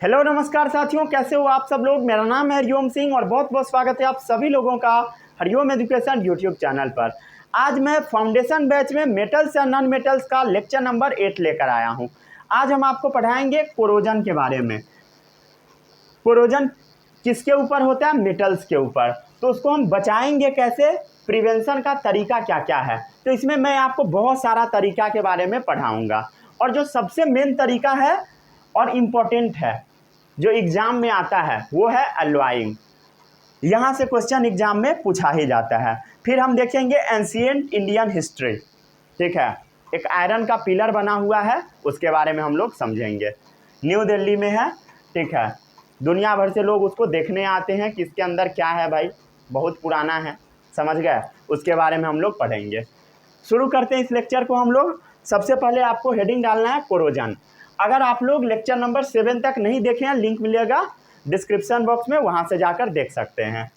Hello नमस्कार साथियों, कैसे हो आप सब लोग। मेरा नाम है हरिओम सिंह और बहुत बहुत स्वागत है आप सभी लोगों का हरिओम एजुकेशन यूट्यूब चैनल पर। आज मैं फाउंडेशन बैच में मेटल्स या नॉन मेटल्स का लेक्चर नंबर 8 लेकर आया हूं। आज हम आपको पढ़ाएंगे कोरोजन के बारे में। कोरोजन किसके ऊपर होता है? मेटल्स के ऊपर। तो उसको हम बचाएंगे कैसे, प्रिवेंशन का तरीका क्या क्या है, तो इसमें मैं आपको बहुत सारा तरीका के बारे में पढ़ाऊँगा। और जो सबसे मेन तरीका है और इम्पोर्टेंट है जो एग्ज़ाम में आता है वो है एल्वाइंग। यहाँ से क्वेश्चन एग्जाम में पूछा ही जाता है। फिर हम देखेंगे एंशिएंट इंडियन हिस्ट्री, ठीक है। एक आयरन का पिलर बना हुआ है, उसके बारे में हम लोग समझेंगे। न्यू दिल्ली में है, ठीक है। दुनिया भर से लोग उसको देखने आते हैं कि इसके अंदर क्या है भाई, बहुत पुराना है, समझ गए। उसके बारे में हम लोग पढ़ेंगे। शुरू करते हैं इस लेक्चर को हम लोग। सबसे पहले आपको हेडिंग डालना है कोरोजन। अगर आप लोग लेक्चर नंबर 7 तक नहीं देखे हैं, लिंक मिलेगा डिस्क्रिप्शन बॉक्स में, वहां से जाकर देख सकते हैं।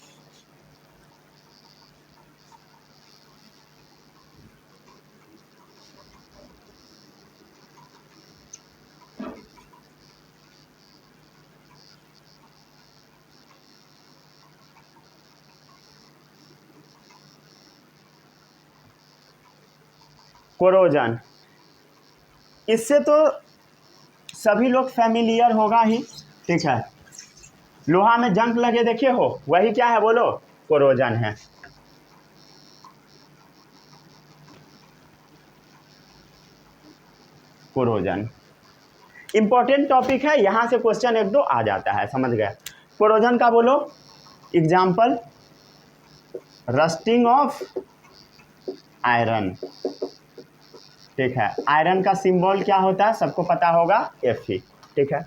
कोरोजन, इससे तो सभी लोग फैमिलियर होगा ही, ठीक है। लोहा में जंग लगे देखे हो, वही क्या है बोलो, कोरोजन है। कोरोजन इंपॉर्टेंट टॉपिक है, यहां से क्वेश्चन 1-2 आ जाता है, समझ गए। कोरोजन का बोलो एग्जाम्पल, रस्टिंग ऑफ आयरन, ठीक है। आयरन का सिंबल क्या होता है, सबको पता होगा, Fe, ठीक है।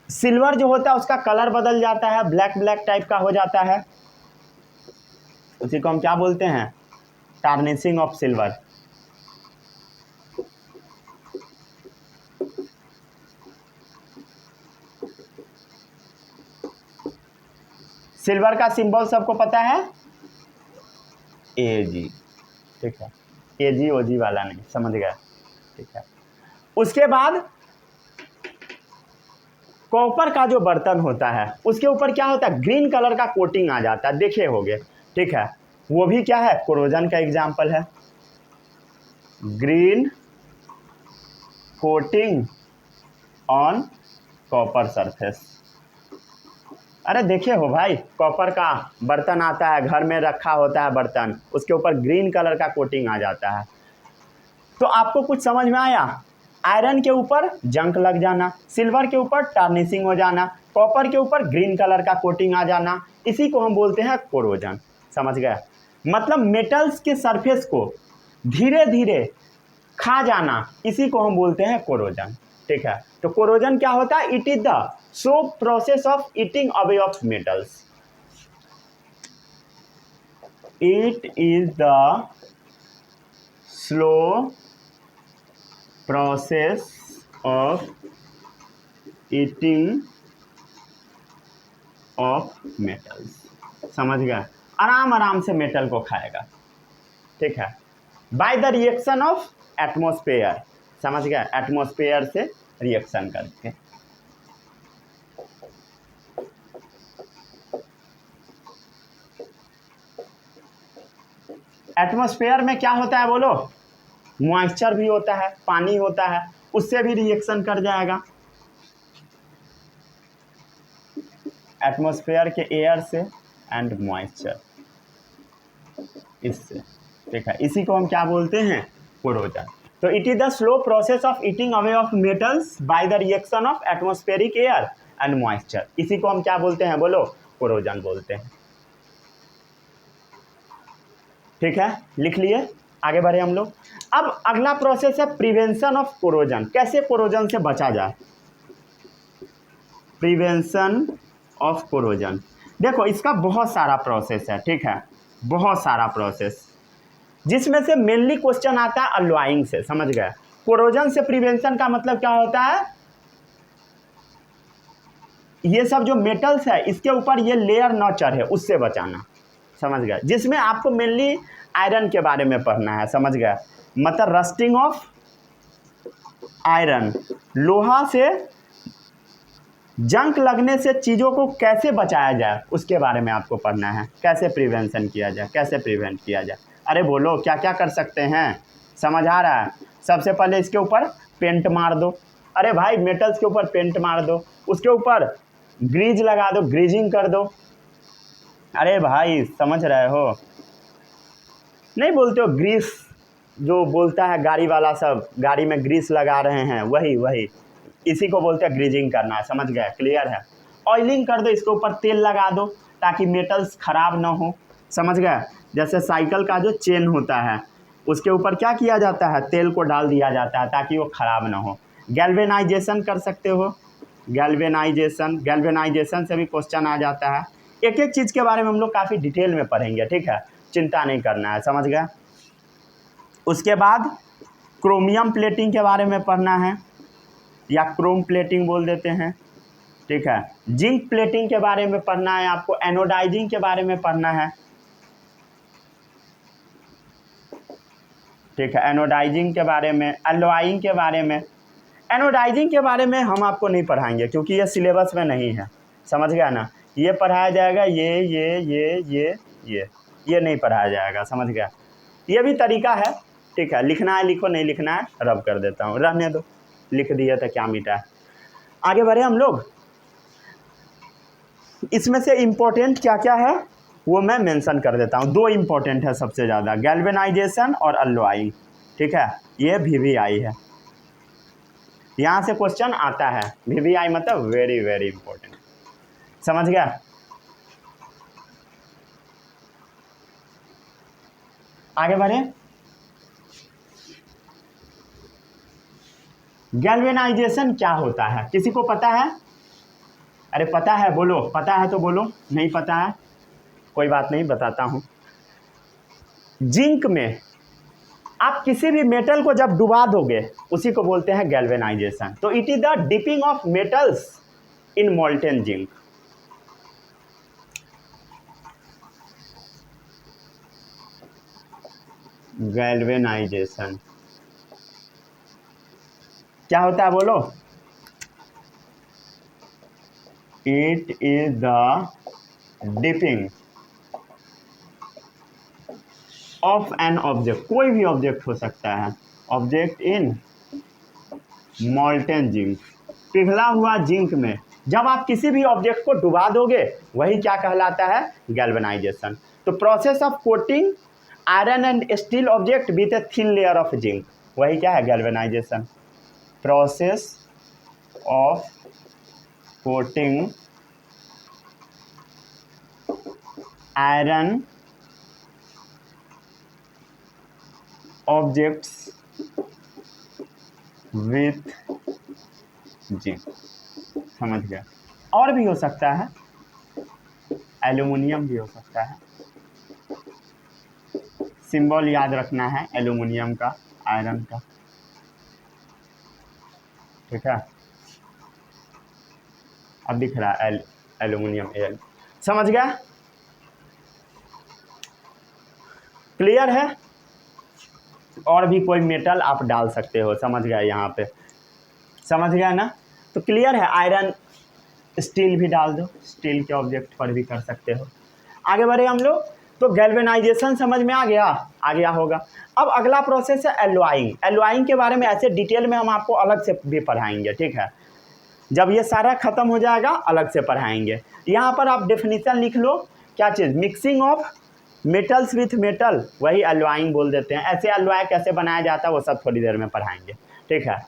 सिल्वर जो होता है उसका कलर बदल जाता है, ब्लैक ब्लैक टाइप का हो जाता है, उसी को हम क्या बोलते हैं, टार्निशिंग ऑफ सिल्वर। सिल्वर का सिंबल सबको पता है, Ag, ठीक है। Ag ओजी वाला नहीं, समझ गया, ठीक है। उसके बाद कॉपर का जो बर्तन होता है उसके ऊपर क्या होता है, ग्रीन कलर का कोटिंग आ जाता है, देखे होगे, ठीक है। वो भी क्या है, कोरोजन का एग्जाम्पल है। Green coating on copper surface. अरे देखे हो भाई, कॉपर का बर्तन आता है, घर में रखा होता है बर्तन, उसके ऊपर ग्रीन कलर का कोटिंग आ जाता है। तो आपको कुछ समझ में आया? आयरन के ऊपर जंक लग जाना, सिल्वर के ऊपर टार्निशिंग हो जाना, कॉपर के ऊपर ग्रीन कलर का कोटिंग आ जाना, इसी को हम बोलते हैं कोरोजन, समझ गए। मतलब मेटल्स के सरफेस को धीरे धीरे खा जाना, इसी को हम बोलते हैं कोरोजन, ठीक है। तो कोरोजन क्या होता है, it is the slow process of eating away of metals. It is the slow process of eating of metals, समझ गए। आराम आराम से मेटल को खाएगा, ठीक है, by the reaction of atmosphere, समझ गए, एटमॉस्फेयर से रिएक्शन करके। एटमॉस्फेयर में क्या होता है बोलो, मॉइस्चर भी होता है, पानी होता है, उससे भी रिएक्शन कर जाएगा, एटमॉस्फेयर के एयर से एंड मॉइस्चर, इससे, ठीक है। इसी को हम क्या बोलते हैं, कोरोजन। तो it is the slow process of eating away of metals by the reaction of atmospheric air and moisture, इसी को हम क्या बोलते हैं बोलो, कोरोजन बोलते हैं, ठीक है। लिख लिए, आगे बढ़े हम लोग। अब अगला प्रोसेस है प्रिवेंशन ऑफ कोरोजन। कैसे कोरोजन से बचा जाए, प्रिवेंशन ऑफ कोरोजन। देखो इसका बहुत सारा प्रोसेस है, ठीक है, बहुत सारा प्रोसेस, जिसमें से मेनली क्वेश्चन आता है अल्वाइंग से, समझ गए। कोरोजन से प्रिवेंशन का मतलब क्या होता है, ये सब जो मेटल्स है इसके ऊपर ये लेयर न चढ़े, उससे बचाना, समझ गए। जिसमें आपको मेनली आयरन के बारे में पढ़ना है, समझ गए, मतलब रस्टिंग ऑफ आयरन, लोहा से जंक लगने से चीज़ों को कैसे बचाया जाए उसके बारे में आपको पढ़ना है, कैसे प्रिवेंशन किया जाए, कैसे प्रिवेंट किया जाए। अरे बोलो क्या क्या कर सकते हैं, समझ आ रहा है। सबसे पहले इसके ऊपर पेंट मार दो, अरे भाई मेटल्स के ऊपर पेंट मार दो, उसके ऊपर ग्रीज लगा दो, ग्रीजिंग कर दो। अरे भाई समझ रहे हो, नहीं बोलते हो ग्रीस, जो बोलता है गाड़ी वाला सब, गाड़ी में ग्रीस लगा रहे हैं, वही वही इसी को बोलते हैं ग्रीजिंग करना, समझ गए, क्लियर है। ऑयलिंग कर दो, इसके ऊपर तेल लगा दो ताकि मेटल्स खराब ना हो, समझ गए। जैसे साइकिल का जो चेन होता है उसके ऊपर क्या किया जाता है, तेल को डाल दिया जाता है ताकि वो खराब ना हो। गैल्वेनाइजेशन कर सकते हो, गैल्वेनाइजेशन, गैल्वेनाइजेशन से भी क्वेश्चन आ जाता है। एक एक चीज़ के बारे में हम लोग काफ़ी डिटेल में पढ़ेंगे, ठीक है, चिंता नहीं करना है, समझ गए। उसके बाद क्रोमियम प्लेटिंग के बारे में पढ़ना है, या क्रोम प्लेटिंग बोल देते हैं, ठीक है। जिंक प्लेटिंग के बारे में पढ़ना है आपको, एनोडाइजिंग के बारे में पढ़ना है, ठीक है, एनोडाइजिंग के बारे में, एलॉइंग के बारे में। एनोडाइजिंग के बारे में हम आपको नहीं पढ़ाएंगे क्योंकि ये सिलेबस में नहीं है, समझ गया ना। ये पढ़ाया जाएगा ये नहीं पढ़ाया जाएगा, समझ गया। ये भी तरीका है, ठीक है, लिखना है लिखो, नहीं लिखना है रब कर देता हूँ, रहने दो, लिख दिया तो क्या मिटा है। आगे बढ़े हम लोग, इसमें से इम्पोर्टेंट क्या क्या है वो मैं मेंशन कर देता हूँ। दो इम्पोर्टेंट है सबसे ज़्यादा, गैल्वेनाइजेशन और अल्लोइंग, ठीक है। ये VVI है, यहाँ से क्वेश्चन आता है, VVI मतलब वेरी वेरी इंपॉर्टेंट, समझ गया। आगे बढ़े, गैल्वेनाइजेशन क्या होता है, किसी को पता है? अरे पता है बोलो, पता है तो बोलो, नहीं पता है कोई बात नहीं, बताता हूँ। जिंक में आप किसी भी मेटल को जब डुबा दोगे उसी को बोलते हैं गैल्वेनाइजेशन। तो it is the dipping of metals in molten zinc. Galvanisation क्या होता है बोलो? It is the dipping of an object, कोई भी ऑब्जेक्ट हो सकता है, ऑब्जेक्ट इन मोल्टेन जिंक, पिघला हुआ जिंक में जब आप किसी भी ऑब्जेक्ट को डुबा दोगे वही क्या कहलाता है, गैल्वेनाइजेशन। तो process of coating iron and steel object with a thin layer of zinc, वही क्या है, galvanisation. Process of coating iron objects with zinc, समझ गया। और भी हो सकता है, एल्यूमिनियम भी हो सकता है, सिंबल याद रखना है एल्यूमिनियम का, आयरन का, ठीक है। अब दिख रहा है एल्यूमिनियम एल, समझ गया, क्लियर है। और भी कोई मेटल आप डाल सकते हो, समझ गया, यहाँ पे समझ गया ना। तो क्लियर है, आयरन स्टील भी डाल दो, स्टील के ऑब्जेक्ट पर भी कर सकते हो। आगे बढ़े हम लोग, तो गैल्वेनाइजेशन समझ में आ गया होगा। अब अगला प्रोसेस है एलॉइंग। एलॉइंग के बारे में ऐसे डिटेल में हम आपको अलग से भी पढ़ाएंगे, ठीक है। जब ये सारा खत्म हो जाएगा अलग से पढ़ाएंगे। यहाँ पर आप डेफिनेशन लिख लो, क्या चीज़, mixing of metals with metal, वही एलॉइंग बोल देते हैं। ऐसे एलॉय कैसे बनाया जाता है वो सब थोड़ी देर में पढ़ाएंगे, ठीक है।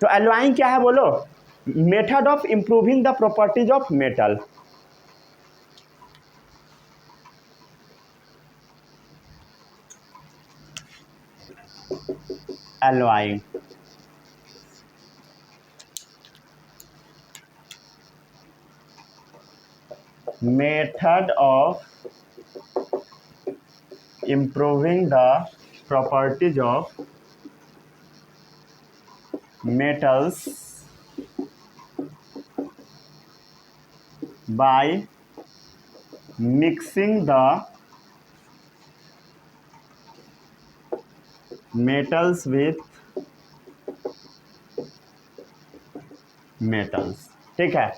तो एलॉइंग क्या है बोलो? Method of improving the properties of metal. Alloying method of improving the properties of metals by mixing the metals with metals, ठीक है,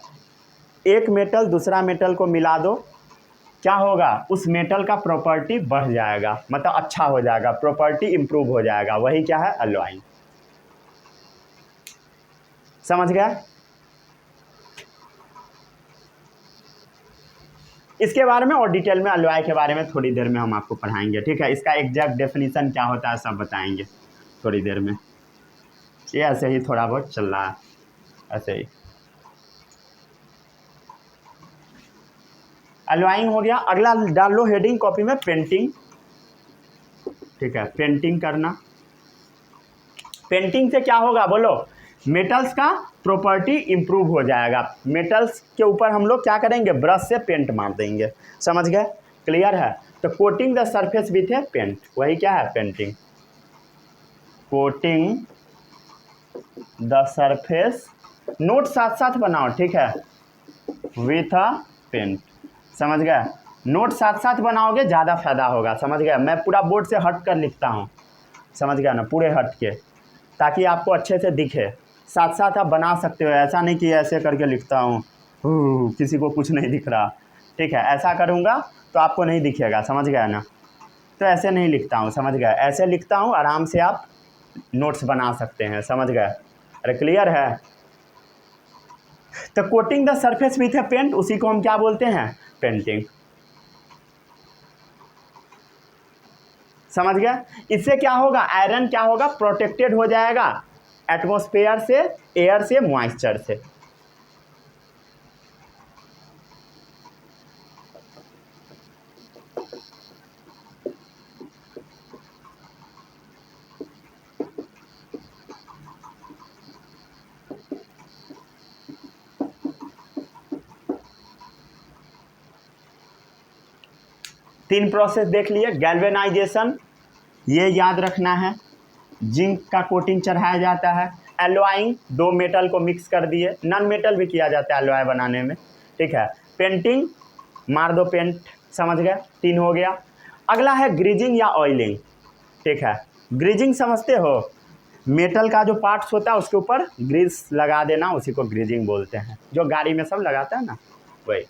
एक मेटल दूसरा मेटल को मिला दो, क्या होगा, उस मेटल का प्रॉपर्टी बढ़ जाएगा, मतलब अच्छा हो जाएगा, प्रॉपर्टी इंप्रूव हो जाएगा, वही क्या है, एलॉइंग। समझ गया? इसके बारे में और डिटेल में अलॉय के बारे में थोड़ी देर में हम आपको पढ़ाएंगे, ठीक है। इसका एग्जैक्ट डेफिनेशन क्या होता है सब बताएंगे थोड़ी देर में। ये ऐसे ही थोड़ा बहुत चल रहा है, ऐसे ही अलॉइंग हो गया। अगला डाल लो हेडिंग कॉपी में, पेंटिंग। ठीक है, पेंटिंग करना। पेंटिंग से क्या होगा बोलो, मेटल्स का प्रॉपर्टी इंप्रूव हो जाएगा। मेटल्स के ऊपर हम लोग क्या करेंगे, ब्रश से पेंट मार देंगे। समझ गए? क्लियर है? तो coating the surface with a paint, वही क्या है, painting. Coating the surface, note साथ साथ बनाओ, ठीक है, विथ अ पेंट। समझ गए? नोट साथ साथ बनाओगे ज़्यादा फायदा होगा। समझ गए? मैं पूरा बोर्ड से हट कर लिखता हूँ, समझ गया ना, पूरे हट के, ताकि आपको अच्छे से दिखे। साथ साथ आप बना सकते हो, ऐसा नहीं कि ऐसे करके लिखता हूँ किसी को कुछ नहीं दिख रहा। ठीक है, ऐसा करूँगा तो आपको नहीं दिखेगा। समझ गया ना? तो ऐसे नहीं लिखता हूँ, समझ गए? ऐसे लिखता हूँ, आराम से आप नोट्स बना सकते हैं। समझ गए? अरे क्लियर है? तो coating the surface with a paint, उसी को हम क्या बोलते हैं, पेंटिंग। समझ गया? इससे क्या होगा, आयरन क्या होगा, प्रोटेक्टेड हो जाएगा एटमॉस्फेयर से, एयर से, मॉइस्चर से। तीन प्रोसेस देख लिए। गैल्वेनाइजेशन, ये याद रखना है, जिंक का कोटिंग चढ़ाया जाता है। एलॉइंग, दो मेटल को मिक्स कर दिए, नॉन मेटल भी किया जाता है एलॉय बनाने में। ठीक है, पेंटिंग, मार दो पेंट। समझ गए? तीन हो गया। अगला है ग्रीजिंग या ऑयलिंग। ठीक है, ग्रीजिंग समझते हो, मेटल का जो पार्ट्स होता है उसके ऊपर ग्रीस लगा देना, उसी को ग्रीजिंग बोलते हैं, जो गाड़ी में सब लगाता है ना, वही।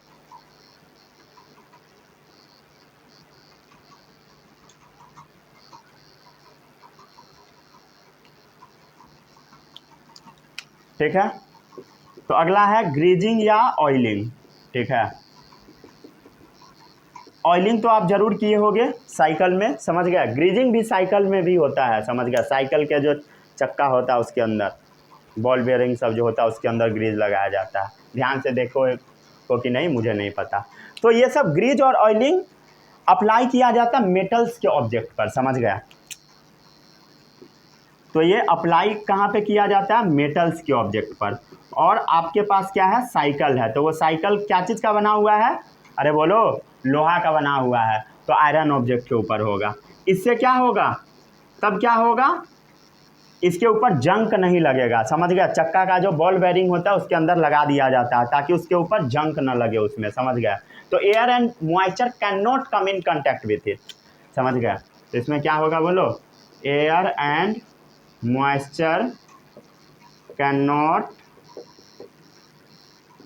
ठीक है, तो अगला है ग्रीजिंग या ऑयलिंग। ठीक है, ऑयलिंग तो आप जरूर किए होंगे साइकिल में। समझ गए? ग्रीजिंग भी साइकिल में भी होता है। समझ गया? साइकिल के जो चक्का होता है उसके अंदर, बॉल बेयरिंग सब जो होता है उसके अंदर ग्रीज लगाया जाता है। ध्यान से देखो को कि नहीं, मुझे नहीं पता। तो ये सब ग्रीज और ऑयलिंग अप्लाई किया जाता है मेटल्स के ऑब्जेक्ट पर। समझ गया? तो ये अप्लाई कहाँ पे किया जाता है, मेटल्स के ऑब्जेक्ट पर। और आपके पास क्या है, साइकिल है, तो वो साइकिल क्या चीज़ का बना हुआ है, अरे बोलो, लोहा का बना हुआ है, तो आयरन ऑब्जेक्ट के ऊपर होगा। इससे क्या होगा, तब क्या होगा, इसके ऊपर जंक नहीं लगेगा। समझ गया? चक्का का जो बॉल बेयरिंग होता है उसके अंदर लगा दिया जाता है ताकि उसके ऊपर जंक न लगे उसमें। समझ गया? तो air and moisture can not come in contact with it. समझ गया? तो इसमें क्या होगा बोलो, air and moisture can not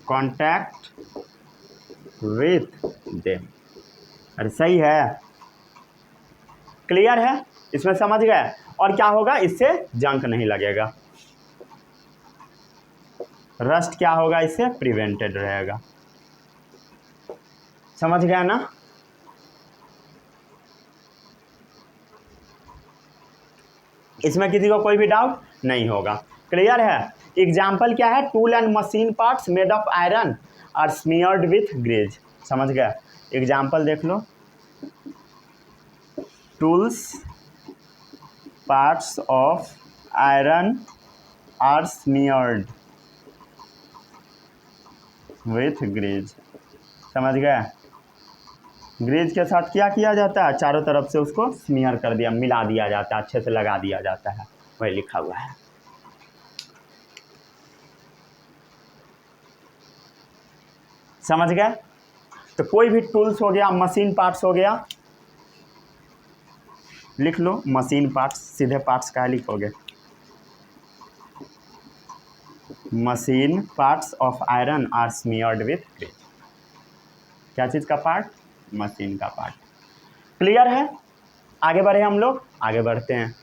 contact with them. अरे सही है, क्लियर है? इसमें समझ गए? और क्या होगा, इससे जंक नहीं लगेगा, रस्ट क्या होगा, इससे प्रिवेंटेड रहेगा। समझ गया ना? इसमें किसी को कोई भी डाउट नहीं होगा, क्लियर है? एग्जाम्पल क्या है, tool and machine parts made of iron are smeared with grease. समझ गया? एग्जाम्पल देख लो, tools parts of iron are smeared with grease. समझ गया? ग्रीज के साथ क्या किया जाता है, चारों तरफ से उसको स्मीयर कर दिया, मिला दिया जाता है, अच्छे से लगा दिया जाता है, वही लिखा हुआ है। समझ गए? तो कोई भी टूल्स हो गया, मशीन पार्ट्स हो गया, लिख लो मशीन पार्ट्स, सीधे पार्ट्स का लिखोगे। Machine parts of iron are smeared with grease. क्या चीज़ का पार्ट? मशीन का पार्ट। क्लियर है? आगे बढ़े हम लोग, आगे बढ़ते हैं।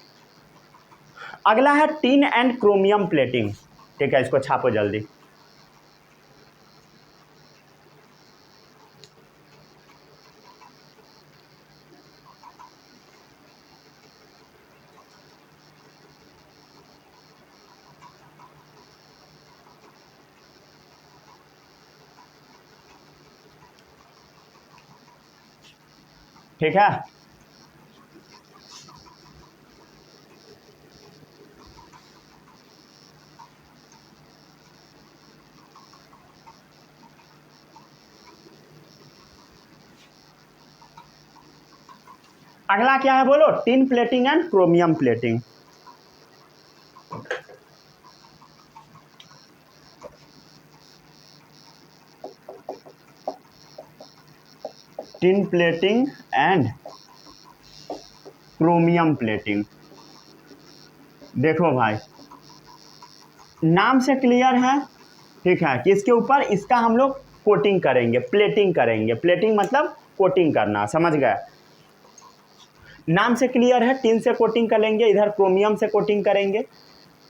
अगला है टिन एंड क्रोमियम प्लेटिंग। ठीक है, इसको छापो जल्दी। ठीक है, अगला क्या है बोलो? Tin plating and chromium plating. Tin plating and chromium plating. देखो भाई, नाम से क्लियर है, ठीक है, कि इसके ऊपर इसका हम लोग कोटिंग करेंगे, प्लेटिंग करेंगे। प्लेटिंग मतलब कोटिंग करना, समझ गए? नाम से क्लियर है, टिन से कोटिंग करेंगे, इधर क्रोमियम से कोटिंग करेंगे।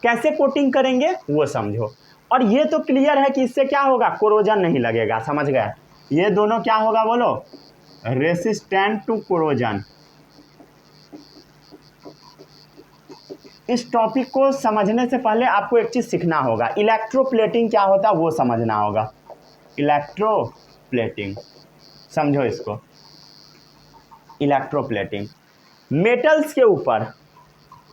कैसे कोटिंग करेंगे वो समझो। और ये तो क्लियर है कि इससे क्या होगा? कोरोजन नहीं लगेगा, समझ गए? ये दोनों क्या होगा बोलो? Resistant to corrosion. इस टॉपिक को समझने से पहले आपको एक चीज़ सीखना होगा। इलेक्ट्रोप्लेटिंग क्या होता है वो समझना होगा। इलेक्ट्रोप्लेटिंग समझो इसको। इलेक्ट्रोप्लेटिंग मेटल्स के ऊपर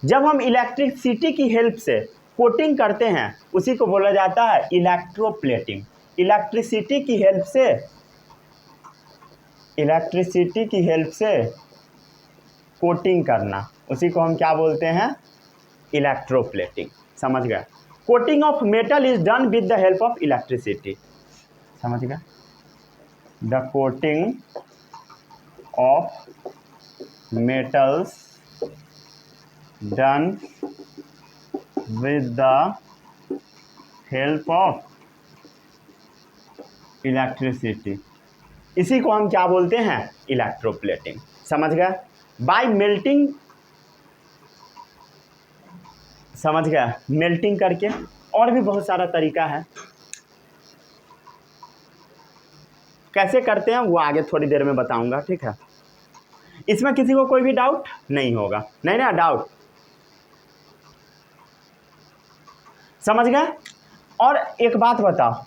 जब हम इलेक्ट्रिसिटी की हेल्प से कोटिंग करते हैं उसी को बोला जाता है इलेक्ट्रोप्लेटिंग। इलेक्ट्रिसिटी की हेल्प से कोटिंग करना, उसी को हम क्या बोलते हैं? इलेक्ट्रोप्लेटिंग। समझ गए? Coating of metal is done with the help of electricity. समझ गए? The coating of metals done with the help of electricity, इसी को हम क्या बोलते हैं? इलेक्ट्रोप्लेटिंग। समझ गए? बाय मेल्टिंग, समझ गया? मेल्टिंग करके। और भी बहुत सारा तरीका है, कैसे करते हैं वो आगे थोड़ी देर में बताऊंगा, ठीक है? इसमें किसी को कोई भी डाउट नहीं होगा, नहीं ना डाउट? समझ गए? और एक बात बताओ,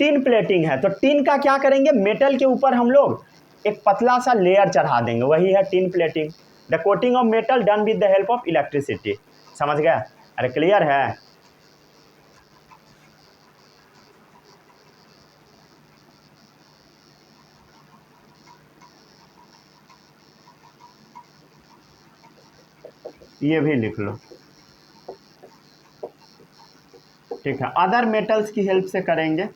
टिन प्लेटिंग है तो टिन का क्या करेंगे? मेटल के ऊपर हम लोग एक पतला सा लेयर चढ़ा देंगे, वही है tin plating. The coating of metal done with the help of electricity. समझ गए? अरे क्लियर है? ये भी लिख लो, ठीक है? अदर मेटल्स की हेल्प से करेंगे,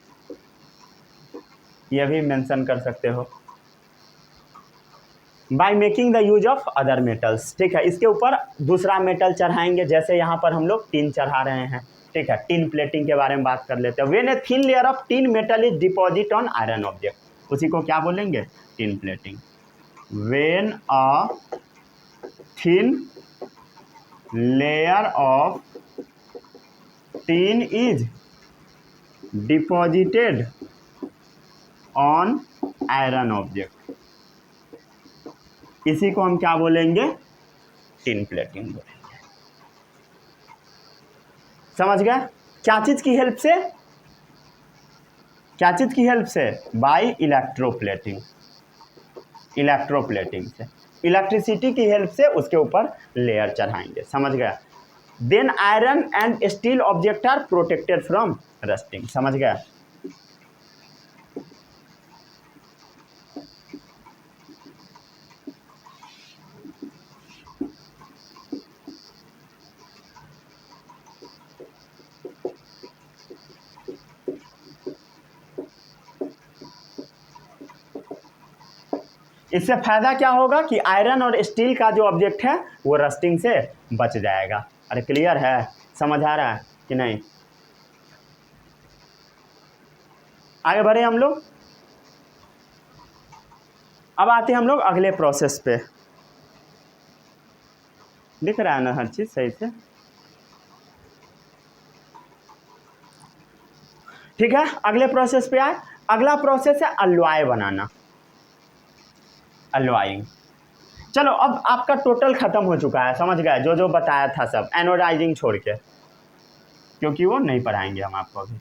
ये भी मेंशन कर सकते हो। By making the use of other metals, ठीक है? इसके ऊपर दूसरा मेटल चढ़ाएंगे, जैसे यहाँ पर हम लोग टिन चढ़ा रहे हैं, ठीक है? टिन प्लेटिंग के बारे में बात कर लेते हैं। When a thin layer of tin metal is deposit on iron object, उसी को क्या बोलेंगे? Tin plating. When a thin layer of tin is deposited on iron object, इसी को हम क्या बोलेंगे? टिन प्लेटिंग बोलेंगे। समझ गए? क्या चीज की हेल्प से? क्या चीज की हेल्प से? By electroplating. इलेक्ट्रोप्लेटिंग से, इलेक्ट्रिसिटी की हेल्प से उसके ऊपर लेयर चढ़ाएंगे। समझ गया? Then iron and steel object are protected from rusting. समझ गया? इससे फायदा क्या होगा कि आयरन और स्टील का जो ऑब्जेक्ट है वो रस्टिंग से बच जाएगा। अरे क्लियर है? समझ आ रहा है कि नहीं? आगे बढ़े हम लोग। अब आते हैं हम लोग अगले प्रोसेस पे। दिख रहा है ना हर चीज़ सही से? ठीक है, अगले प्रोसेस पे आए। अगला प्रोसेस है अलॉय बनाना, अलॉइंग। चलो अब आपका टोटल खत्म हो चुका है, समझ गए? जो जो बताया था सब, एनोडाइजिंग छोड़ के, क्योंकि वो नहीं पढ़ाएंगे हम आपको अभी।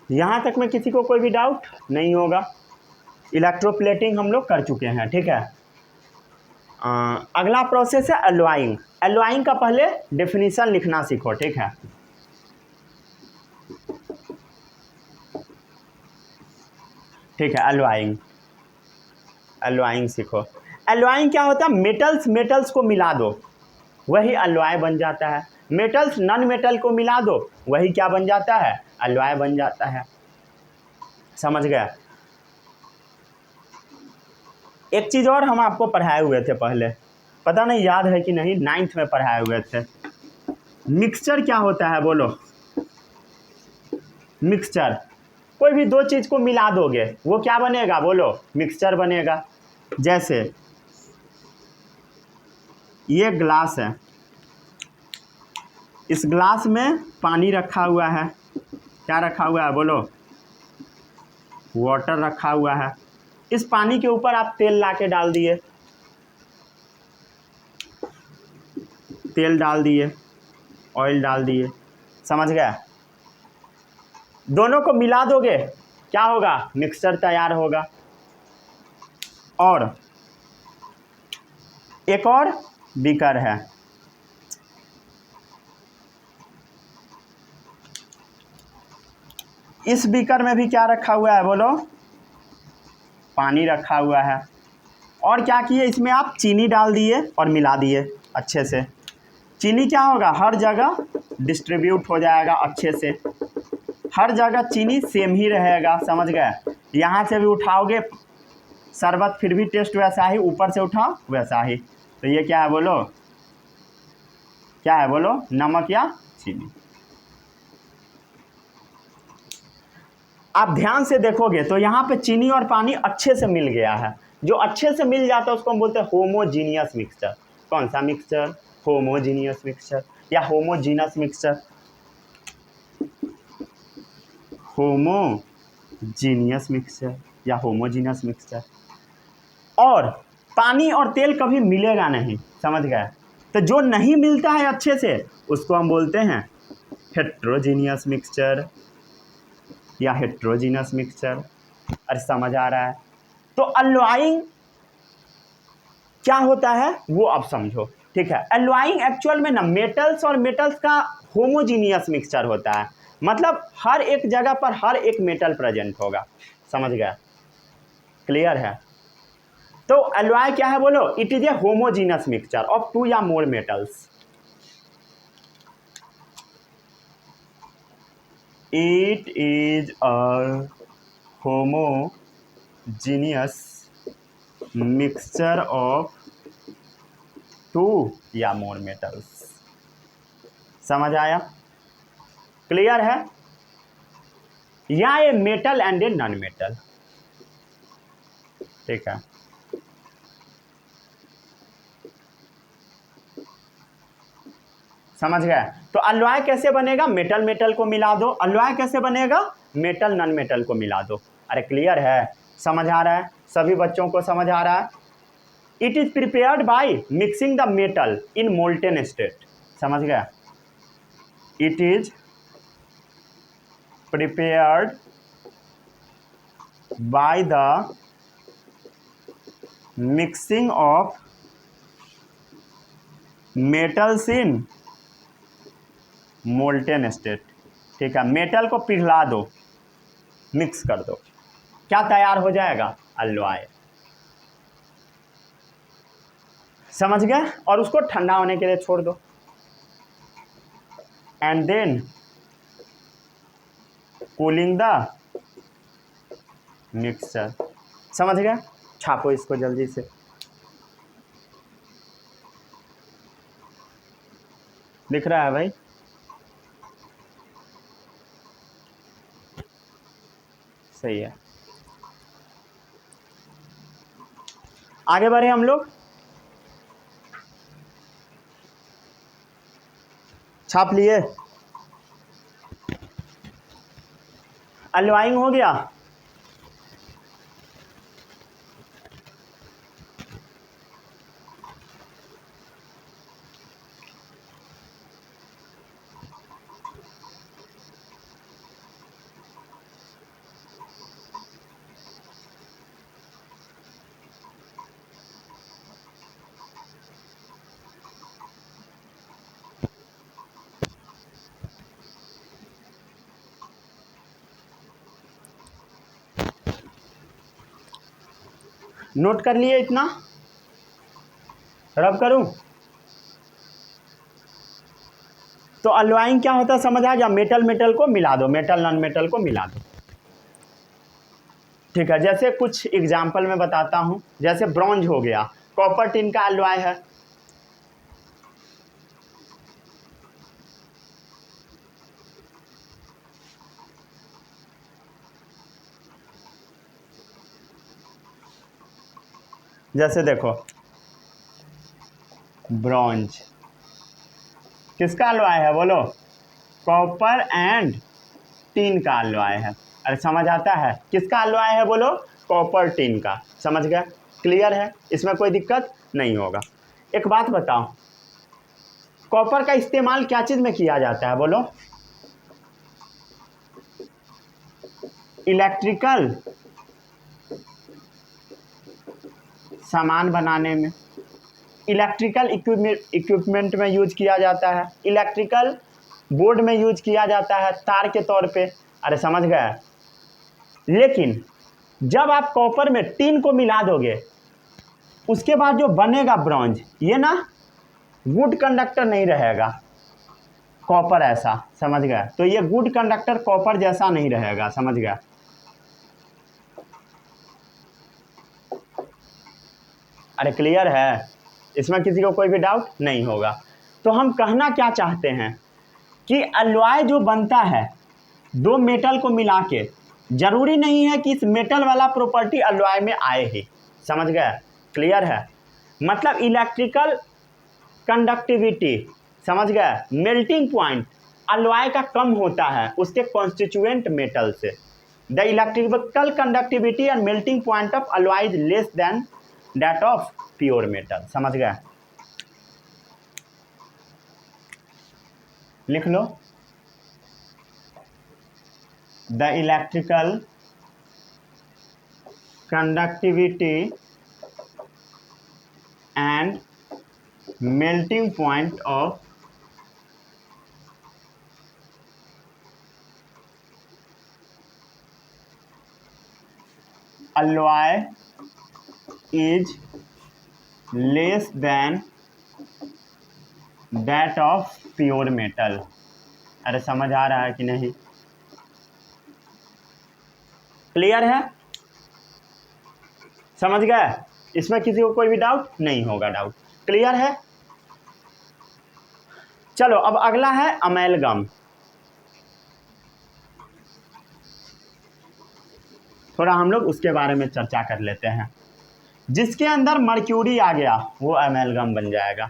यहाँ तक में किसी को कोई भी डाउट नहीं होगा। इलेक्ट्रोप्लेटिंग हम लोग कर चुके हैं, ठीक है। अगला प्रोसेस है अलॉइंग। अलॉइंग का पहले डेफिनेशन लिखना सीखो, ठीक है। ठीक है, अलॉइंग, अलॉइंग सीखो। अलॉइंग क्या होता है? मेटल्स मेटल्स को मिला दो, वही अलॉय बन जाता है। मेटल्स नॉन मेटल को मिला दो, वही क्या बन जाता है? अलॉय बन जाता है। समझ गया? एक चीज़ और हम आपको पढ़ाए हुए थे पहले, पता नहीं याद है कि नहीं, 9th में पढ़ाए हुए थे। मिक्सचर क्या होता है बोलो? मिक्सचर, कोई भी दो चीज़ को मिला दोगे वो क्या बनेगा बोलो? मिक्सचर बनेगा। जैसे ये ग्लास है, इस ग्लास में पानी रखा हुआ है, क्या रखा हुआ है बोलो? वाटर रखा हुआ है। इस पानी के ऊपर आप तेल ला के डाल दिए, तेल डाल दिए, ऑयल डाल दिए, समझ गया? दोनों को मिला दोगे क्या होगा? मिक्सचर तैयार होगा। और एक और बीकर है, इस बीकर में भी क्या रखा हुआ है बोलो? पानी रखा हुआ है। और क्या किए? इसमें आप चीनी डाल दिए और मिला दिए अच्छे से। चीनी क्या होगा? हर जगह डिस्ट्रीब्यूट हो जाएगा अच्छे से, हर जगह चीनी सेम ही रहेगा, समझ गए? यहाँ से भी उठाओगे शरबत फिर भी टेस्ट वैसा ही, ऊपर से उठाओ वैसा ही। तो ये क्या है बोलो? क्या है बोलो? नमक या चीनी। आप ध्यान से देखोगे तो यहाँ पे चीनी और पानी अच्छे से मिल गया है। जो अच्छे से मिल जाता है उसको हम बोलते हैं होमोजीनियस मिक्सचर। कौन सा मिक्सचर? होमोजीनियस मिक्सचर या होमोजीनस मिक्सचर। होमोजीनियस मिक्सचर या होमोजीनस मिक्सचर। और पानी और तेल कभी मिलेगा नहीं, समझ गए? तो जो नहीं मिलता है अच्छे से उसको हम बोलते हैं हेट्रोजीनियस मिक्सचर या हेट्रोजीनस मिक्सचर। अरे समझ आ रहा है? तो अलॉइंग क्या होता है वो अब समझो, ठीक है। अलॉइंग एक्चुअल में ना मेटल्स और मेटल्स का होमोजीनियस मिक्सचर होता है, मतलब हर एक जगह पर हर एक मेटल प्रेजेंट होगा, समझ गया? क्लियर है? तो अलॉय क्या है बोलो? It is a homogeneous mixture of two या more metals. It is a homogeneous mixture of two या मोर मेटल्स। समझ आया? क्लियर है? या a metal and a non metal, ठीक है। समझ गए? तो अलॉय कैसे बनेगा? मेटल मेटल को मिला दो। अलॉय कैसे बनेगा? मेटल नॉन मेटल को मिला दो। अरे क्लियर है? समझ आ रहा है? सभी बच्चों को समझ आ रहा है? It is prepared by mixing the metal in molten state. समझ गया? It is prepared by the mixing of metals in molten state, ठीक है। मेटल को पिघला दो, मिक्स कर दो, क्या तैयार हो जाएगा? अलॉय। समझ गए? और उसको ठंडा होने के लिए छोड़ दो। And then cooling the mixture. समझ गया? छापो इसको जल्दी से। दिख रहा है भाई? सही है। आगे बढ़े हम लोग। छाप लिए? अल्वाइंग हो गया? नोट कर लिए इतना? रब करूं? तो अल्वाइंग क्या होता है समझ आ गया? मेटल मेटल को मिला दो, मेटल नॉन मेटल को मिला दो। ठीक है, जैसे कुछ एग्जाम्पल मैं बताता हूं। जैसे ब्रॉन्ज हो गया, कॉपर टिन का अलॉय है। जैसे देखो ब्रॉन्ज किसका अलॉय है बोलो? कॉपर एंड टिन का अलॉय है। अरे समझ आता है? किसका अलॉय है बोलो? कॉपर टिन का। समझ गया? क्लियर है? इसमें कोई दिक्कत नहीं होगा। एक बात बताओ, कॉपर का इस्तेमाल क्या चीज में किया जाता है बोलो? इलेक्ट्रिकल सामान बनाने में, इलेक्ट्रिकल इक्विपमेंट में यूज किया जाता है, इलेक्ट्रिकल बोर्ड में यूज किया जाता है तार के तौर पे। अरे समझ गए? लेकिन जब आप कॉपर में टिन को मिला दोगे, उसके बाद जो बनेगा ब्रॉन्ज, ये ना गुड कंडक्टर नहीं रहेगा कॉपर ऐसा। समझ गए? तो ये गुड कंडक्टर कॉपर जैसा नहीं रहेगा। समझ गया? अरे क्लियर है? इसमें किसी को कोई भी डाउट नहीं होगा। तो हम कहना क्या चाहते हैं कि अलॉय जो बनता है दो मेटल को मिला के, जरूरी नहीं है कि इस मेटल वाला प्रॉपर्टी अलॉय में आए ही। समझ गए? क्लियर है? मतलब इलेक्ट्रिकल कंडक्टिविटी, समझ गए, मेल्टिंग पॉइंट अलॉय का कम होता है उसके कॉन्स्टिट्यूएंट मेटल से। The electrical conductivity and melting point of alloy is less than that of pure metal. समझ गए? लिख लो, the electrical conductivity and melting point of alloy is less than that of pure metal। अरे समझ आ रहा है कि नहीं? क्लियर है? समझ गए? इसमें किसी को कोई भी डाउट नहीं होगा। डाउट क्लियर है? चलो अब अगला है अमेलगम। थोड़ा हम लोग उसके बारे में चर्चा कर लेते हैं। जिसके अंदर मर्क्यूरी आ गया वो अमेलगम बन जाएगा।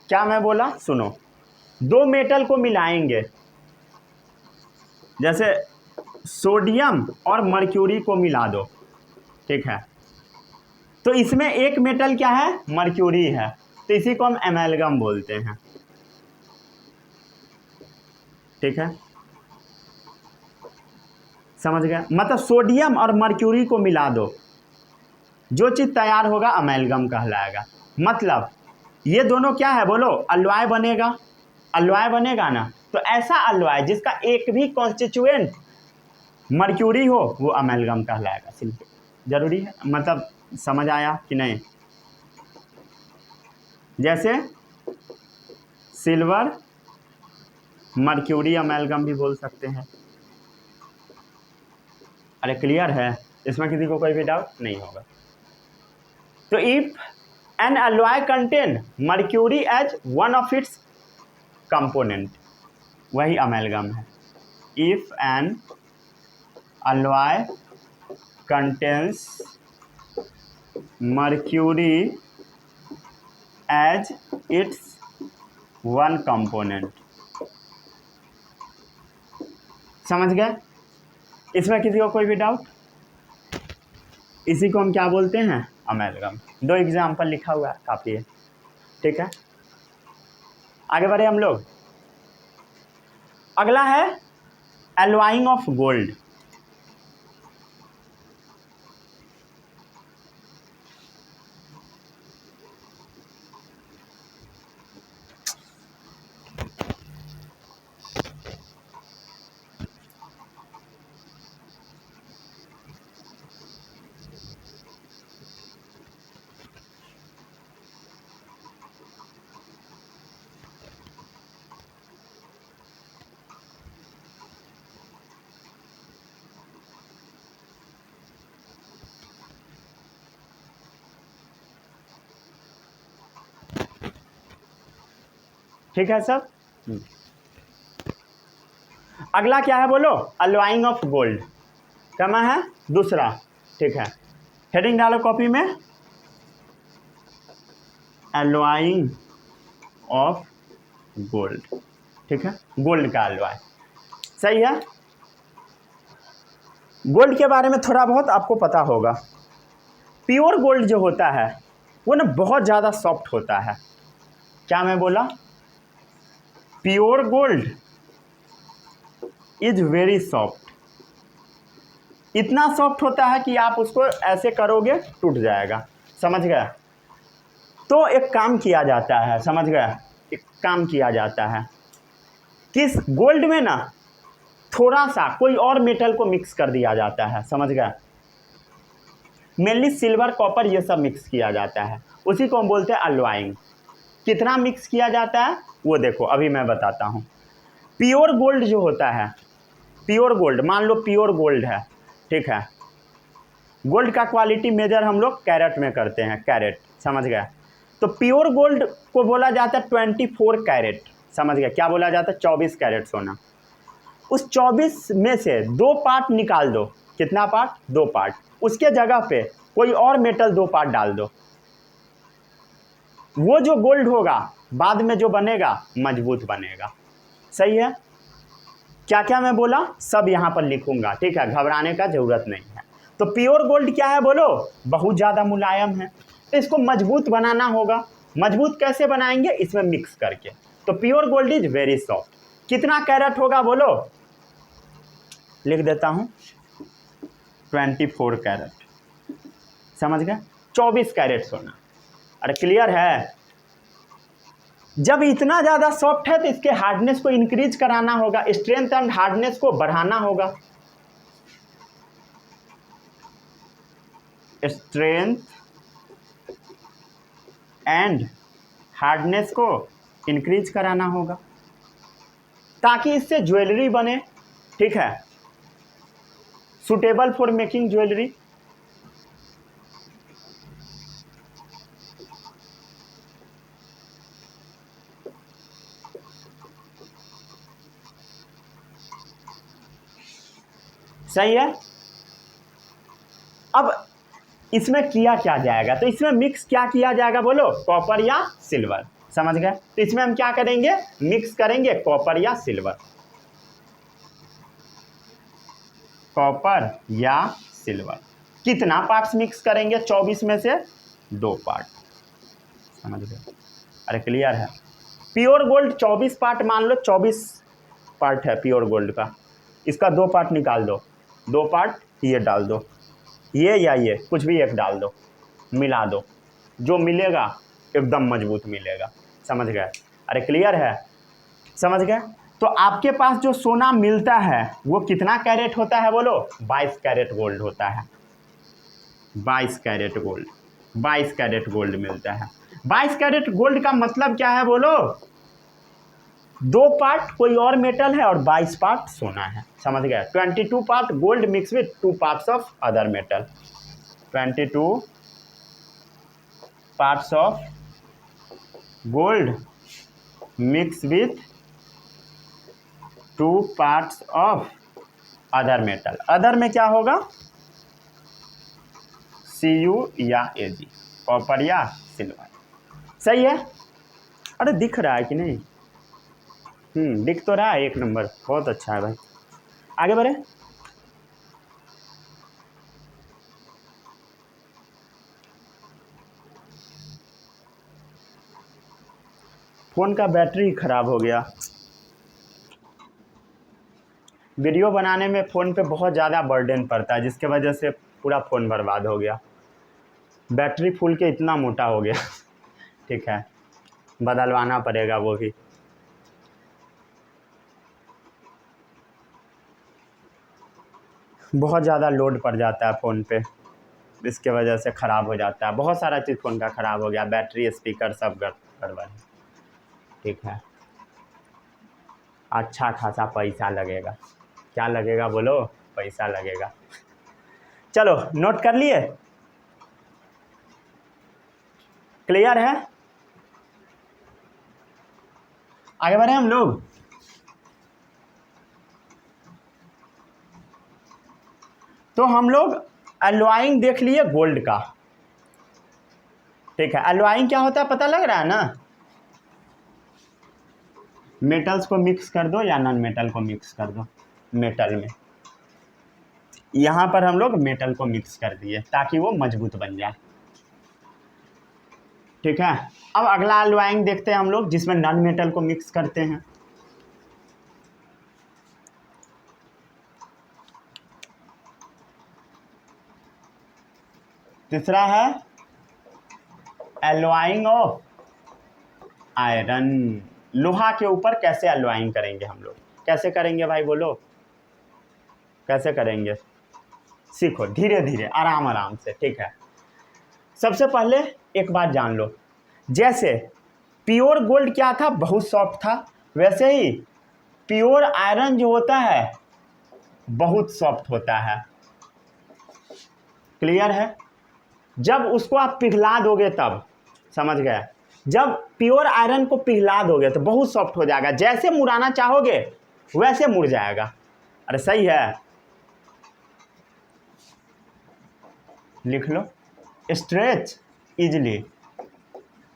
क्या मैं बोला? सुनो, दो मेटल को मिलाएंगे, जैसे सोडियम और मर्क्यूरी को मिला दो, ठीक है? तो इसमें एक मेटल क्या है? मर्क्यूरी है, तो इसी को हम अमेलगम बोलते हैं। ठीक है? समझ गए? मतलब सोडियम और मर्क्यूरी को मिला दो, जो चीज़ तैयार होगा अमेलगम कहलाएगा। मतलब ये दोनों क्या है बोलो? अलॉय बनेगा। अलॉय बनेगा ना, तो ऐसा अलॉय जिसका एक भी कॉन्स्टिट्यूएंट मर्क्यूरी हो वो अमेलगम कहलाएगा। सिंपल। जरूरी है, मतलब समझ आया कि नहीं? जैसे सिल्वर मर्क्यूरी अमेलगम भी बोल सकते हैं। अरे क्लियर है, इसमें किसी को कोई भी डाउट नहीं होगा। तो if an alloy contain mercury as one of its component, वही अमेलगम है। If an alloy contains mercury as its one component, समझ गए? इसमें किसी को कोई भी डाउट? इसी को हम क्या बोलते हैं? अमेलगम। 2 एग्जाम्पल लिखा हुआ है, काफ़ी है, ठीक है। आगे बढ़े हम लोग। अगला है एलॉइंग ऑफ गोल्ड। ठीक है सब। अगला क्या है बोलो? Alloying of gold. क्या है? दूसरा, ठीक है। हेडिंग डालो कॉपी में, अलॉइंग ऑफ गोल्ड, ठीक है। गोल्ड का अलॉय, सही है। गोल्ड के बारे में थोड़ा बहुत आपको पता होगा। प्योर गोल्ड जो होता है वो ना बहुत ज़्यादा सॉफ्ट होता है। क्या मैं बोला? Pure gold is very soft. इतना सॉफ्ट होता है कि आप उसको ऐसे करोगे टूट जाएगा, समझ गया? तो एक काम किया जाता है, समझ गया? एक काम किया जाता है, किस गोल्ड में ना थोड़ा सा कोई और मेटल को मिक्स कर दिया जाता है, समझ गया? मेनली सिल्वर, कॉपर, ये सब मिक्स किया जाता है, उसी को हम बोलते हैं अलॉइंग। कितना मिक्स किया जाता है वो देखो, अभी मैं बताता हूँ। प्योर गोल्ड जो होता है, प्योर गोल्ड, मान लो प्योर गोल्ड है, ठीक है। गोल्ड का क्वालिटी मेजर हम लोग कैरेट में करते हैं, कैरेट, समझ गए? तो प्योर गोल्ड को बोला जाता है 24 कैरेट, समझ गए? क्या बोला जाता है? 24 कैरेट सोना। उस 24 में से 2 पार्ट निकाल दो। कितना पार्ट? 2 पार्ट। उसके जगह पे कोई और मेटल 2 पार्ट डाल दो। वो जो गोल्ड होगा बाद में जो बनेगा मजबूत बनेगा, सही है? क्या क्या मैं बोला सब यहाँ पर लिखूंगा, ठीक है, घबराने का जरूरत नहीं है। तो प्योर गोल्ड क्या है बोलो? बहुत ज़्यादा मुलायम है, तो इसको मजबूत बनाना होगा। मजबूत कैसे बनाएंगे? इसमें मिक्स करके। तो pure gold is very soft. कितना कैरेट होगा बोलो? लिख देता हूँ 24 कैरेट, समझ गए? 24 कैरेट सोना। अरे क्लियर है? जब इतना ज़्यादा सॉफ्ट है तो इसके हार्डनेस को इंक्रीज कराना होगा, स्ट्रेंथ एंड हार्डनेस को बढ़ाना होगा। स्ट्रेंथ एंड हार्डनेस को इंक्रीज कराना होगा ताकि इससे ज्वेलरी बने, ठीक है, सुटेबल फॉर मेकिंग ज्वेलरी। सही है? अब इसमें किया क्या जाएगा? तो इसमें मिक्स क्या किया जाएगा बोलो? कॉपर या सिल्वर, समझ गए? तो इसमें हम क्या करेंगे? मिक्स करेंगे कॉपर या सिल्वर, कॉपर या सिल्वर। कितना पार्ट्स मिक्स करेंगे? 24 में से 2 पार्ट, समझ गए? अरे क्लियर है? प्योर गोल्ड 24 पार्ट, मान लो 24 पार्ट है प्योर गोल्ड का, इसका 2 पार्ट निकाल दो, 2 पार्ट ये डाल दो, ये या ये कुछ भी एक डाल दो, मिला दो, जो मिलेगा एकदम मजबूत मिलेगा, समझ गए? अरे क्लियर है? समझ गए? तो आपके पास जो सोना मिलता है वो कितना कैरेट होता है बोलो? 22 कैरेट गोल्ड होता है। 22 कैरेट गोल्ड, 22 कैरेट गोल्ड मिलता है। 22 कैरेट गोल्ड का मतलब क्या है बोलो? 2 पार्ट कोई और मेटल है और 22 पार्ट सोना है, समझ गए? 22 part gold mix with 2 parts of other metal, 22 parts of gold mix with 2 parts of other metal. Other में क्या होगा? Cu या Ag, कॉपर या सिल्वर। सही है? अरे दिख रहा है कि नहीं? दिख तो रहा है, 1 नंबर, बहुत अच्छा है भाई। आगे बढ़े। फ़ोन का बैटरी खराब हो गया। वीडियो बनाने में फ़ोन पे बहुत ज़्यादा बर्डन पड़ता है, जिसके वजह से पूरा फ़ोन बर्बाद हो गया। बैटरी फूल के इतना मोटा हो गया ठीक है, बदलवाना पड़ेगा वो भी। बहुत ज़्यादा लोड पड़ जाता है फ़ोन पे, इसके वजह से ख़राब हो जाता है। बहुत सारा चीज़ फ़ोन का ख़राब हो गया, बैटरी, स्पीकर सब गड़बड़। ठीक है, अच्छा खासा पैसा लगेगा। क्या लगेगा बोलो? पैसा लगेगा। चलो नोट कर लिए? क्लियर है? आगे बढ़े हम लोग। तो हम लोग एलॉइंग देख लिए गोल्ड का। ठीक है, एलॉइंग क्या होता है पता लग रहा है ना? मेटल्स को मिक्स कर दो या नॉन मेटल को मिक्स कर दो। मेटल में यहाँ पर हम लोग मेटल को मिक्स कर दिए ताकि वो मजबूत बन जाए। ठीक है, अब अगला एलॉइंग देखते हैं हम लोग, जिसमें नॉन मेटल को मिक्स करते हैं। तीसरा है एलॉइंग ऑफ आयरन। लोहा के ऊपर कैसे एलॉइंग करेंगे हम लोग? कैसे करेंगे भाई बोलो? कैसे करेंगे? सीखो धीरे धीरे, आराम आराम से। ठीक है, सबसे पहले एक बात जान लो, जैसे प्योर गोल्ड क्या था? बहुत सॉफ्ट था। वैसे ही प्योर आयरन जो होता है बहुत सॉफ्ट होता है। क्लियर है? जब उसको आप पिघला दोगे तब, समझ गए? जब प्योर आयरन को पिघला दोगे तो बहुत सॉफ्ट हो जाएगा, जैसे मुड़ाना चाहोगे वैसे मुड़ जाएगा। अरे सही है, लिख लो। स्ट्रेच इजली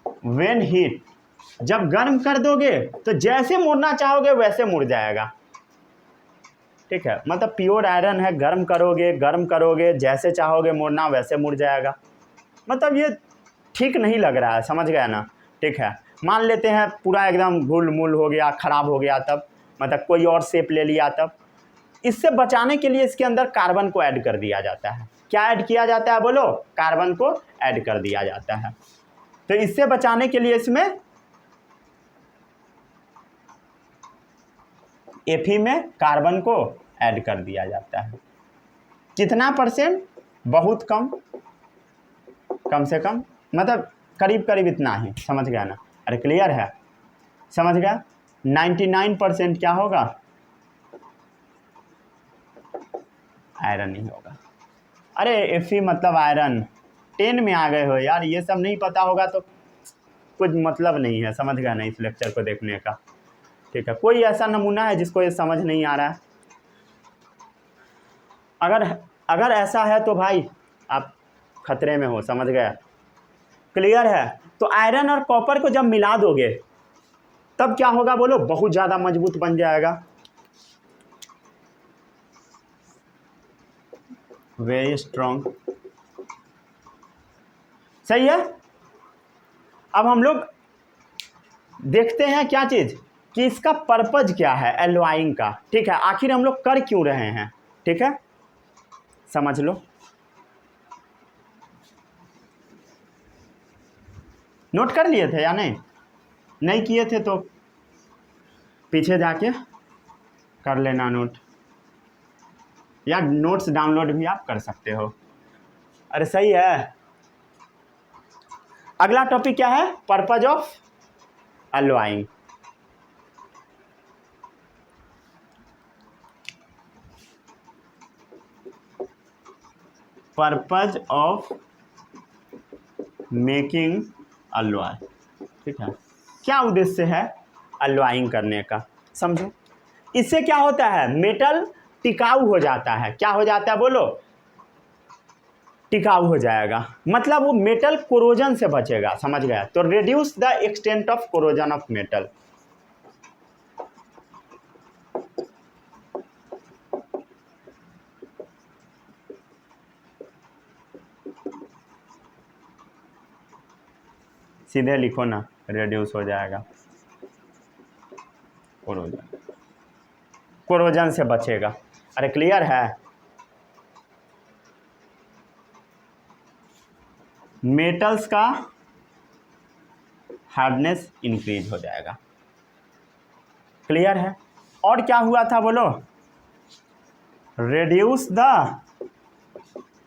व्हेन हीट, जब गर्म कर दोगे तो जैसे मुड़ना चाहोगे वैसे मुड़ जाएगा। ठीक है, मतलब प्योर आयरन है, गर्म करोगे जैसे चाहोगे मुड़ना वैसे मुड़ जाएगा। मतलब ये ठीक नहीं लग रहा है, समझ गया ना? ठीक है, मान लेते हैं पूरा एकदम घुल मुल हो गया, ख़राब हो गया, तब मतलब कोई और शेप ले लिया, तब इससे बचाने के लिए इसके अंदर कार्बन को ऐड कर दिया जाता है। क्या ऐड किया जाता है बोलो? कार्बन को ऐड कर दिया जाता है। तो इससे बचाने के लिए इसमें Fe में कार्बन को ऐड कर दिया जाता है। कितना परसेंट? बहुत कम, कम से कम, मतलब करीब करीब इतना ही, समझ गया ना? अरे क्लियर है? समझ गया? 99% क्या होगा? आयरन ही होगा। अरे Fe मतलब आयरन, 10 में आ गए हो यार, ये सब नहीं पता होगा तो कुछ मतलब नहीं है, समझ गया ना इस लेक्चर को देखने का? ठीक है, कोई ऐसा नमूना है जिसको ये समझ नहीं आ रहा है? अगर ऐसा है तो भाई आप खतरे में हो, समझ गया? क्लियर है? तो आयरन और कॉपर को जब मिला दोगे तब क्या होगा बोलो? बहुत ज़्यादा मजबूत बन जाएगा, वेरी स्ट्रॉन्ग। सही है? अब हम लोग देखते हैं क्या चीज़, कि इसका पर्पज क्या है एलॉइंग का। ठीक है, आखिर हम लोग कर क्यों रहे हैं? ठीक है, समझ लो। नोट कर लिए थे या नहीं? नहीं किए थे तो पीछे जाके कर लेना नोट, या नोट्स डाउनलोड भी आप कर सकते हो। अरे सही है। अगला टॉपिक क्या है? Purpose of alloying. Purpose of making alloy. ठीक है, क्या उद्देश्य है अलॉइंग करने का, समझो। इससे क्या होता है? मेटल टिकाऊ हो जाता है। क्या हो जाता है बोलो? टिकाऊ हो जाएगा, मतलब वो मेटल कोरोजन से बचेगा, समझ गया? तो reduce the extent of corrosion of metal. सीधे लिखो ना, रिड्यूस हो जाएगा, कोरोजन, कोरोजन से बचेगा। अरे क्लियर है? मेटल्स का हार्डनेस इंक्रीज हो जाएगा। क्लियर है? और क्या हुआ था बोलो? Reduce the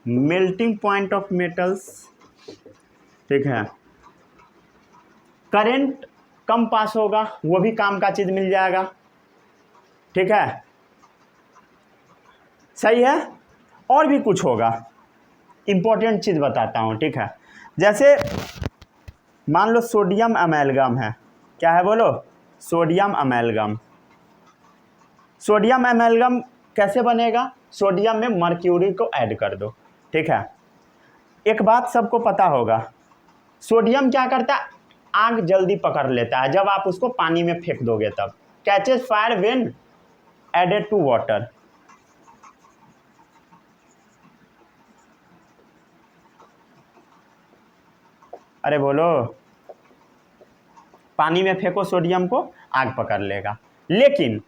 melting point of metals. ठीक है, करंट कम पास होगा, वो भी काम का चीज मिल जाएगा। ठीक है, सही है। और भी कुछ होगा, इंपॉर्टेंट चीज बताता हूं। ठीक है, जैसे मान लो सोडियम अमेलगम है। क्या है बोलो? Sodium amalgam. सोडियम अमेलगम कैसे बनेगा? सोडियम में मर्क्यूरी को ऐड कर दो। ठीक है, एक बात सबको पता होगा, सोडियम क्या करता है? आग जल्दी पकड़ लेता है जब आप उसको पानी में फेंक दोगे तब। Catches fire when added to water. अरे बोलो, पानी में फेंको सोडियम को, आग पकड़ लेगा। लेकिन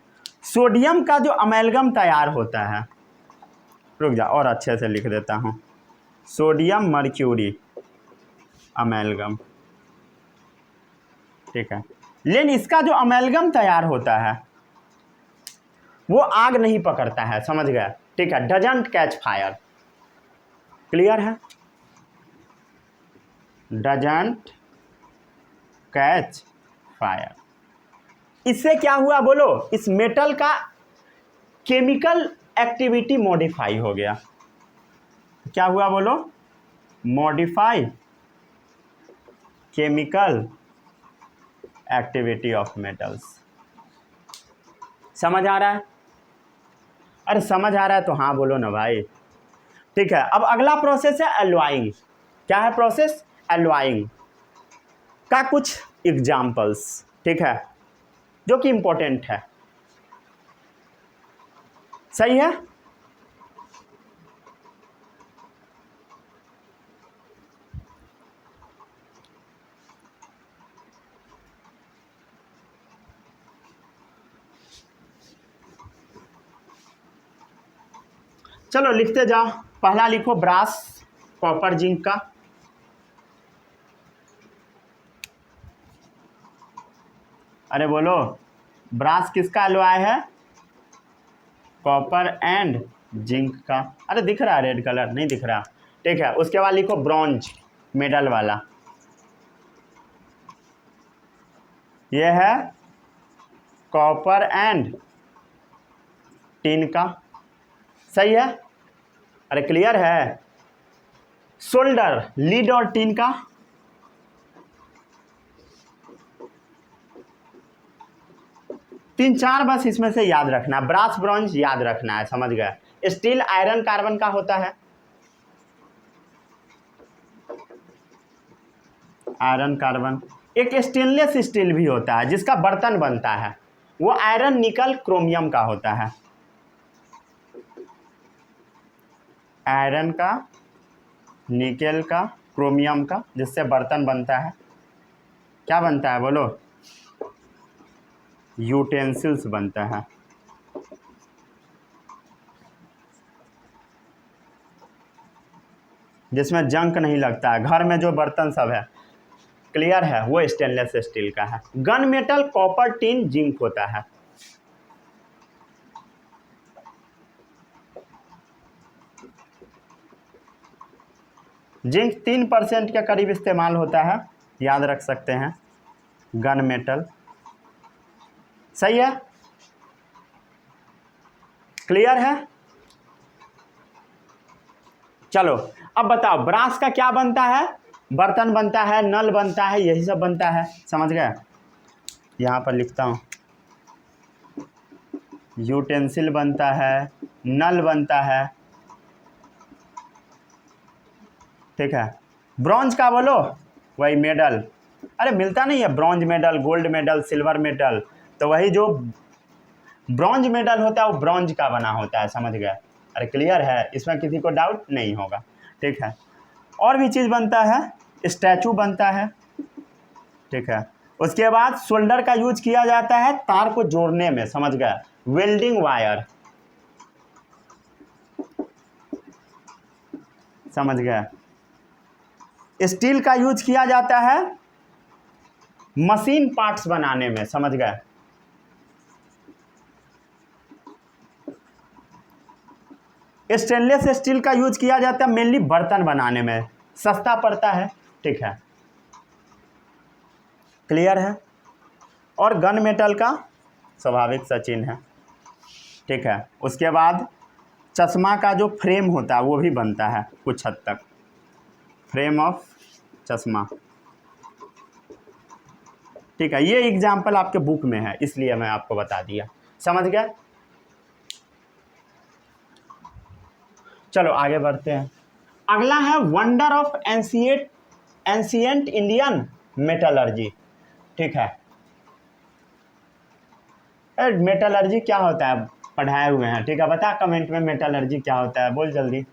सोडियम का जो अमेलगम तैयार होता है, रुक जा और अच्छे से लिख देता हूं, सोडियम मर्क्यूरी अमेलगम। ठीक है, लेकिन इसका जो अमेलगम तैयार होता है वो आग नहीं पकड़ता है, समझ गया? ठीक है, डजंट कैच फायर। क्लियर है? Doesn't catch fire. इससे क्या हुआ बोलो? इस मेटल का केमिकल एक्टिविटी मॉडिफाई हो गया। क्या हुआ बोलो? Modify chemical activity of metals. समझ आ रहा है? अरे समझ आ रहा है तो हाँ बोलो ना भाई। ठीक है, अब अगला प्रोसेस है एलॉइंग। क्या है प्रोसेस? एलॉइंग का कुछ एग्जाम्पल्स। ठीक है, जो कि इंपॉर्टेंट है। सही है? चलो लिखते जाओ। पहला लिखो ब्रास कॉपर जिंक का। अरे बोलो, ब्रास किसका एलॉय है? कॉपर एंड जिंक का। अरे दिख रहा है रेड कलर? नहीं दिख रहा? ठीक है, उसके बाद लिखो ब्रॉन्ज मेडल वाला। ये है कॉपर एंड टिन का। सही है? अरे क्लियर है? सोल्डर लीड और टिन का। तीन चार बस इसमें से याद रखना। ब्रास ब्रॉन्ज याद रखना है, समझ गए? स्टील आयरन कार्बन का होता है। Iron carbon. एक स्टेनलेस स्टील भी होता है जिसका बर्तन बनता है, वो आयरन निकल क्रोमियम का होता है। आयरन का, निकेल का, क्रोमियम का, जिससे बर्तन बनता है। क्या बनता है बोलो? यूटेंसिल्स बनता है। जिसमें जंक नहीं लगता है, घर में जो बर्तन सब है। क्लियर है? वो स्टेनलेस स्टील का है। Gun metal copper tin zinc होता है। जिंक 3% के करीब इस्तेमाल होता है, याद रख सकते हैं। गन मेटल, सही है, क्लियर है। चलो अब बताओ ब्रास का क्या बनता है, बर्तन बनता है, नल बनता है, यही सब बनता है, समझ गए। यहाँ पर लिखता हूँ, यूटेंसिल बनता है, नल बनता है, ठीक है। ब्रॉन्ज का बोलो, वही मेडल, अरे मिलता नहीं है, bronze medal, gold medal, silver medal, तो वही जो ब्रॉन्ज मेडल होता है वो ब्रॉन्ज का बना होता है, समझ गए। अरे क्लियर है, इसमें किसी को डाउट नहीं होगा, ठीक है। और भी चीज़ बनता है, स्टैचू बनता है, ठीक है। उसके बाद शोल्डर का यूज किया जाता है तार को जोड़ने में, समझ गए, वेल्डिंग वायर, समझ गए। स्टील का यूज किया जाता है मशीन पार्ट्स बनाने में, समझ गए। स्टेनलेस स्टील का यूज किया जाता है मेनली बर्तन बनाने में, सस्ता पड़ता है, ठीक है, क्लियर है। और गन मेटल का स्वाभाविक सचिन है, ठीक है। उसके बाद चश्मा का जो फ्रेम होता है वो भी बनता है कुछ हद तक, फ्रेम ऑफ चश्मा, ठीक है। ये एग्जाम्पल आपके बुक में है इसलिए मैं आपको बता दिया, समझ गए। चलो आगे बढ़ते हैं। अगला है wonder of ancient Indian metallurgy, ठीक है। मेटलर्जी क्या होता है, पढ़ाए हुए हैं, ठीक है। बता कमेंट में मेटलर्जी क्या होता है, बोल जल्दी।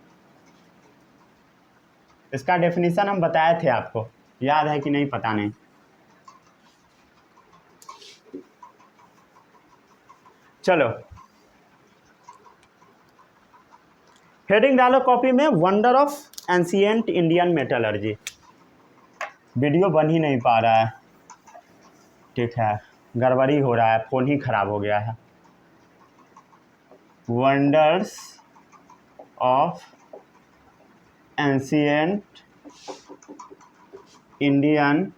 इसका डेफिनेशन हम बताए थे आपको, याद है कि नहीं पता नहीं। चलो हेडिंग डालो कॉपी में, wonder of ancient Indian metallurgy. Video बन ही नहीं पा रहा है, ठीक है, गड़बड़ी हो रहा है, फ़ोन ही खराब हो गया है। Wonders of ancient Indian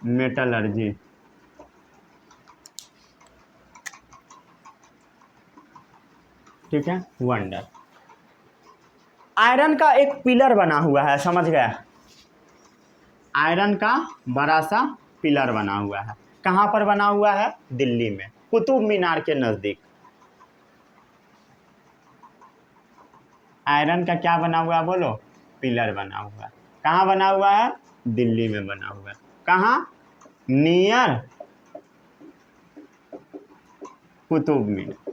metallurgy, ठीक है। वंडर, आयरन का एक पिलर बना हुआ है, समझ गए। आयरन का बड़ा सा पिलर बना हुआ है, कहाँ पर बना हुआ है, दिल्ली में, कुतुब मीनार के नज़दीक। आयरन का क्या बना हुआ है बोलो, पिलर बना हुआ है, कहाँ बना हुआ है, दिल्ली में बना हुआ है, कहाँ, नियर कुतुब मीनार,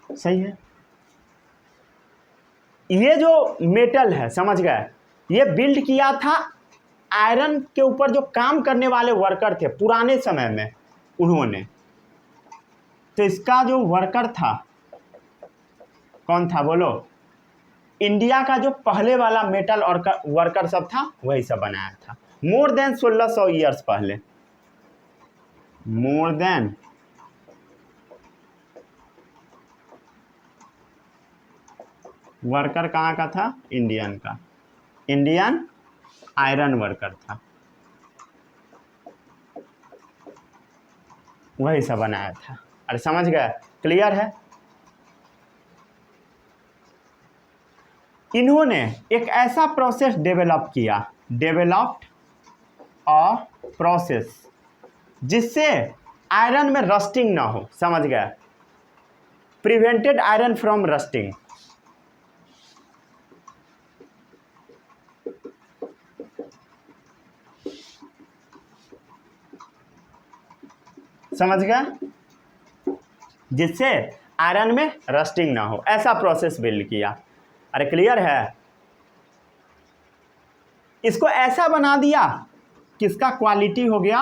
सही है। ये जो मेटल है, समझ गए, ये बिल्ड किया था आयरन के ऊपर जो काम करने वाले वर्कर थे पुराने समय में, उन्होंने, तो इसका जो वर्कर था कौन था बोलो, इंडिया का जो पहले वाला मेटल और वर्कर सब था वही सब बनाया था, मोर देन 1600 ईयर्स पहले, मोर देन वर्कर कहाँ का था, इंडियन का, इंडियन आयरन वर्कर था, वही सब बनाया था। अरे समझ गए, क्लियर है। इन्होंने एक ऐसा प्रोसेस डेवलप्ड अ प्रोसेस जिससे आयरन में रस्टिंग ना हो, समझ गए, प्रिवेंटेड आयरन फ्रॉम रस्टिंग, समझ गए, जिससे आयरन में रस्टिंग ना हो, ऐसा प्रोसेस बिल्ड किया। अरे क्लियर है, इसको ऐसा बना दिया किसका क्वालिटी हो गया,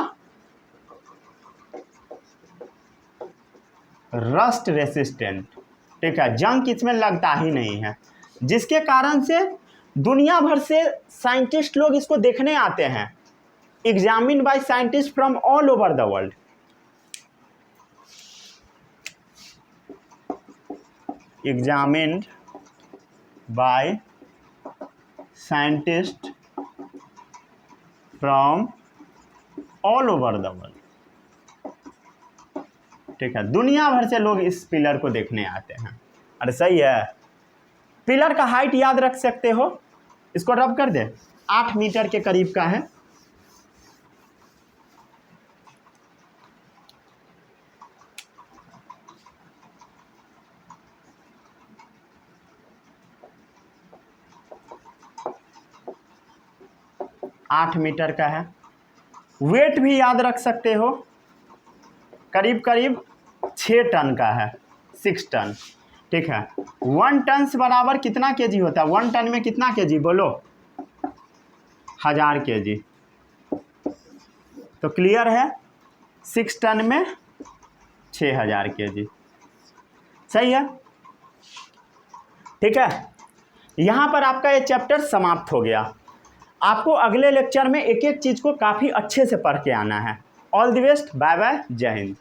रस्ट रेसिस्टेंट, ठीक है, जंग इसमें लगता ही नहीं है, जिसके कारण से दुनिया भर से साइंटिस्ट लोग इसको देखने आते हैं, examine by scientist from all over the world, examined by scientist from all over the world. ठीक है, दुनिया भर से लोग इस पिलर को देखने आते हैं। अरे सही है। पिलर का हाइट याद रख सकते हो, इसको रब कर दे, 8 मीटर के करीब का है। आठ मीटर का है। वेट भी याद रख सकते हो, करीब करीब 6 टन का है, 6 टन। ठीक है, 1 टन से बराबर कितना केजी होता है? 1 टन में कितना केजी बोलो? 1000 केजी। तो क्लियर है, 6 टन में 6000 केजी। सही है। ठीक है, यहाँ पर आपका ये चैप्टर समाप्त हो गया। आपको अगले लेक्चर में एक एक चीज़ को काफ़ी अच्छे से पढ़ के आना है। All the best, bye bye, जय हिंद।